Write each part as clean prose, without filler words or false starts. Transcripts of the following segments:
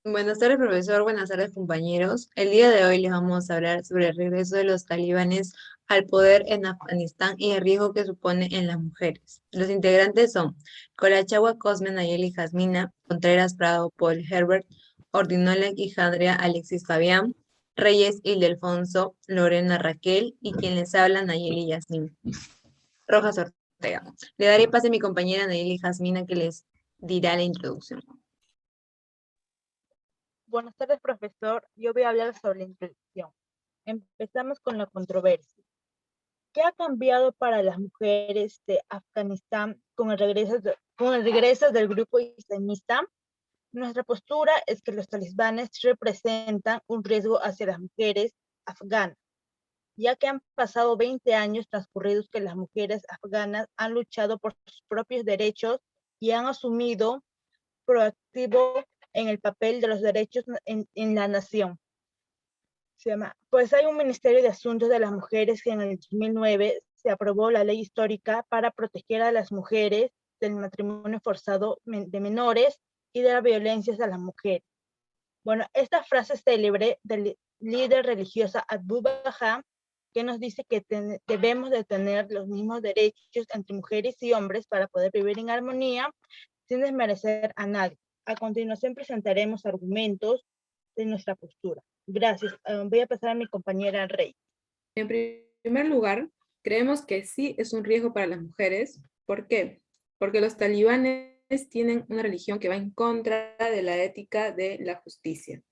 Buenas tardes, profesor. Buenas tardes, compañeros. El día de hoy les vamos a hablar sobre el regreso de los talibanes al poder en Afganistán y el riesgo que supone en las mujeres. Los integrantes son Colachagua Cosme Nayeli Jasmina, Contreras Prado Paul Herbert, Ordinola Quijandria Alexis Fabián, Reyes Ildefonso, Lorena Raquel y quien les habla Nayeli Yasmin Rojas Ortega. Le daré pase a mi compañera Nayeli Jasmina que les dirá la introducción. Buenas tardes, profesor. Yo voy a hablar sobre la introducción. Empezamos con la controversia. ¿Qué ha cambiado para las mujeres de Afganistán con el regreso del grupo islamista? Nuestra postura es que los talibanes representan un riesgo hacia las mujeres afganas, ya que han pasado 20 años transcurridos que las mujeres afganas han luchado por sus propios derechos y han asumido proactivo en el papel de los derechos en la nación. Pues hay un Ministerio de Asuntos de las Mujeres que en el 2009 se aprobó la ley histórica para proteger a las mujeres del matrimonio forzado de menores y de la violencia a las mujeres. Bueno, esta frase célebre del líder religiosa Abu Bakr, que nos dice que debemos de tener los mismos derechos entre mujeres y hombres para poder vivir en armonía sin desmerecer a nadie. A continuación presentaremos argumentos de nuestra postura. Gracias. Voy a pasar a mi compañera Rey. En primer lugar, creemos que sí es un riesgo para las mujeres. ¿Por qué? Porque los talibanes tienen una religión que va en contra de la ética de la justicia.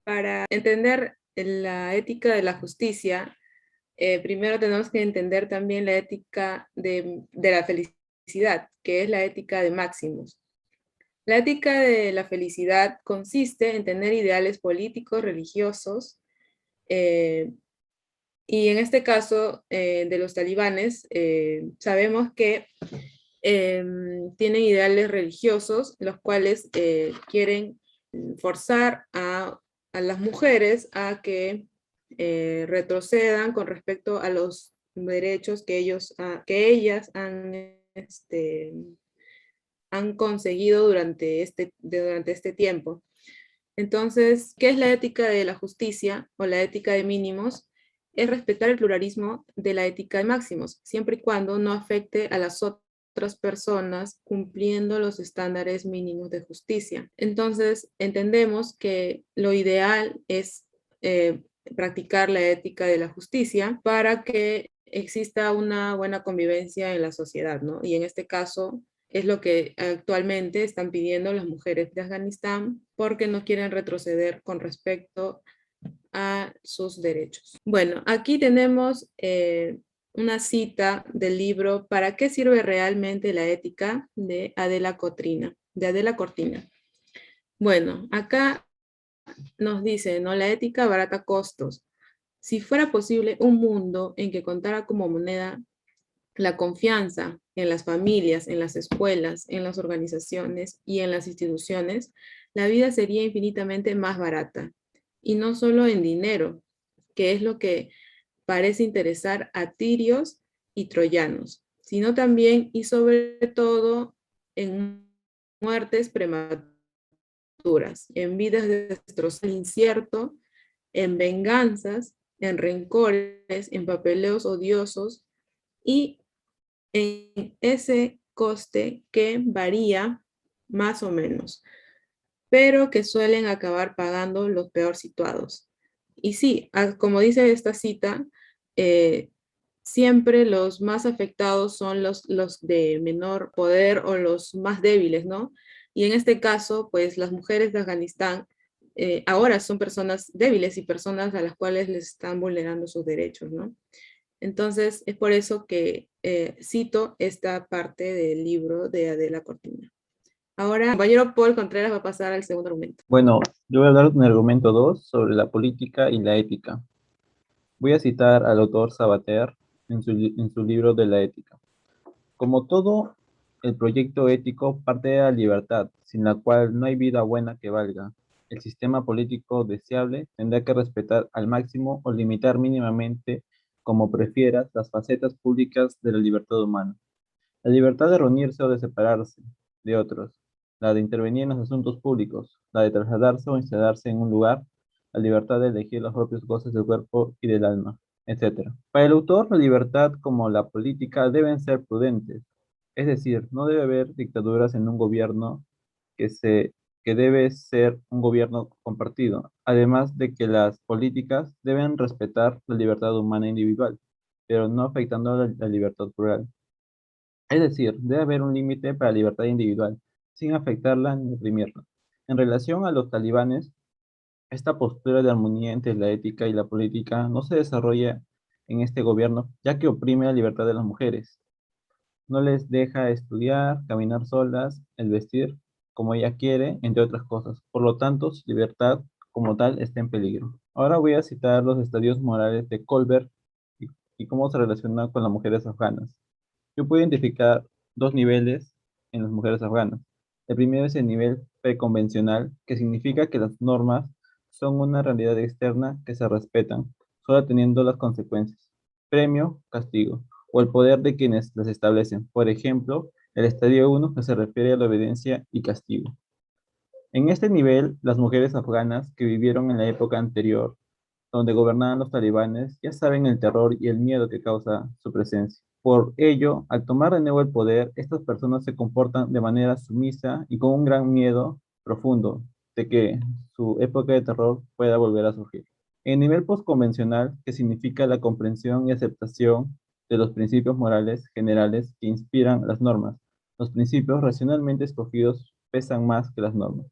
Para entender la ética de la justicia, primero tenemos que entender también la ética de la felicidad, que es la ética de Máximos. La ética de la felicidad consiste en tener ideales políticos, religiosos, y en este caso de los talibanes, sabemos que tienen ideales religiosos, los cuales quieren forzar a las mujeres a que retrocedan con respecto a los derechos que ellas han conseguido durante este tiempo. Entonces, ¿qué es la ética de la justicia o la ética de mínimos? Es respetar el pluralismo de la ética de máximos, siempre y cuando no afecte a las otras personas cumpliendo los estándares mínimos de justicia. Entonces, entendemos que lo ideal es practicar la ética de la justicia para que exista una buena convivencia en la sociedad, ¿no? Y en este caso, es lo que actualmente están pidiendo las mujeres de Afganistán porque no quieren retroceder con respecto a sus derechos. Bueno, aquí tenemos una cita del libro ¿Para qué sirve realmente la ética? De Adela Cortina. Bueno, acá nos dice, ¿no? La ética barata costos. Si fuera posible un mundo en que contara como moneda la confianza en las familias, en las escuelas, en las organizaciones y en las instituciones, la vida sería infinitamente más barata. Y no solo en dinero, que es lo que parece interesar a tirios y troyanos, sino también y sobre todo en muertes prematuras, en vidas destrozadas, en incierto, en venganzas, en rencores, en papeleos odiosos y en ese coste que varía más o menos, pero que suelen acabar pagando los peor situados. Y sí, como dice esta cita, siempre los más afectados son los de menor poder o los más débiles, ¿no? Y en este caso, pues las mujeres de Afganistán ahora son personas débiles y personas a las cuales les están vulnerando sus derechos, ¿no? Entonces, es por eso que cito esta parte del libro de Adela Cortina. Ahora, el compañero Paul Contreras va a pasar al segundo argumento. Bueno, yo voy a hablar en el argumento 2 sobre la política y la ética. Voy a citar al autor Sabater en su libro de la ética. Como todo, el proyecto ético parte de la libertad, sin la cual no hay vida buena que valga. El sistema político deseable tendrá que respetar al máximo o limitar mínimamente, como prefieras, las facetas públicas de la libertad humana. La libertad de reunirse o de separarse de otros. la de intervenir en los asuntos públicos, la de trasladarse o instalarse en un lugar, la libertad de elegir los propios goces del cuerpo y del alma, etc. Para el autor, la libertad como la política deben ser prudentes, es decir, no debe haber dictaduras en un gobierno que, se, que debe ser un gobierno compartido, además de que las políticas deben respetar la libertad humana individual, pero no afectando la libertad plural. Es decir, debe haber un límite para la libertad individual, sin afectarla ni reprimirla. En relación a los talibanes, esta postura de armonía entre la ética y la política no se desarrolla en este gobierno, ya que oprime la libertad de las mujeres. No les deja estudiar, caminar solas, el vestir como ella quiere, entre otras cosas. Por lo tanto, su libertad como tal está en peligro. Ahora voy a citar los estadios morales de Colbert y cómo se relaciona con las mujeres afganas. Yo puedo identificar dos niveles en las mujeres afganas. El primero es el nivel preconvencional, que significa que las normas son una realidad externa que se respetan, solo teniendo las consecuencias, premio, castigo, o el poder de quienes las establecen. Por ejemplo, el estadio 1 que se refiere a la obediencia y castigo. En este nivel, las mujeres afganas que vivieron en la época anterior, donde gobernaban los talibanes, ya saben el terror y el miedo que causa su presencia. Por ello, al tomar de nuevo el poder, estas personas se comportan de manera sumisa y con un gran miedo profundo de que su época de terror pueda volver a surgir. En nivel postconvencional, que significa la comprensión y aceptación de los principios morales generales que inspiran las normas, los principios racionalmente escogidos pesan más que las normas.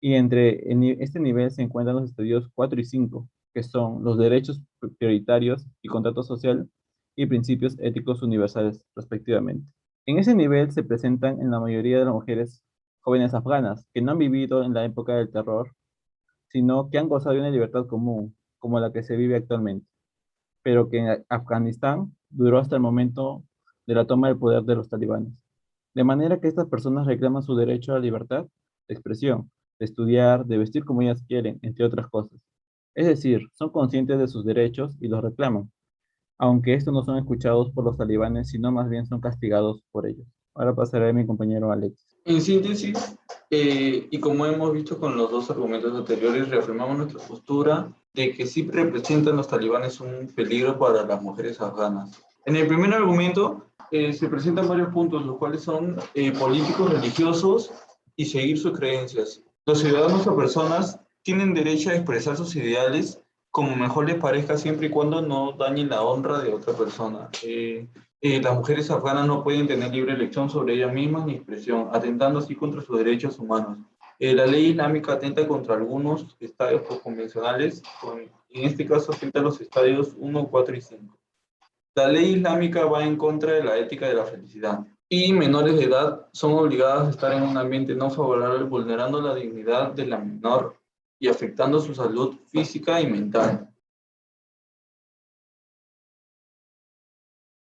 Y este nivel se encuentran los estadios 4 y 5, que son los derechos prioritarios y contrato social y principios éticos universales, respectivamente. En ese nivel se presentan en la mayoría de las mujeres jóvenes afganas que no han vivido en la época del terror, sino que han gozado de una libertad común, como la que se vive actualmente, pero que en Afganistán duró hasta el momento de la toma del poder de los talibanes. De manera que estas personas reclaman su derecho a la libertad de expresión, de estudiar, de vestir como ellas quieren, entre otras cosas. Es decir, son conscientes de sus derechos y los reclaman, aunque estos no son escuchados por los talibanes, sino más bien son castigados por ellos. Ahora pasaré a mi compañero Alex. En síntesis, y como hemos visto con los dos argumentos anteriores, reafirmamos nuestra postura de que sí representan los talibanes un peligro para las mujeres afganas. En el primer argumento se presentan varios puntos, los cuales son políticos, religiosos y seguir sus creencias. Los ciudadanos o personas tienen derecho a expresar sus ideales como mejor les parezca, siempre y cuando no dañen la honra de otra persona. Las mujeres afganas no pueden tener libre elección sobre ellas mismas ni expresión, atentando así contra sus derechos humanos. La ley islámica atenta contra algunos estadios convencionales, en este caso atenta a los estadios 1, 4 y 5. La ley islámica va en contra de la ética de la felicidad, y menores de edad son obligadas a estar en un ambiente no favorable, vulnerando la dignidad de la menor y afectando su salud física y mental.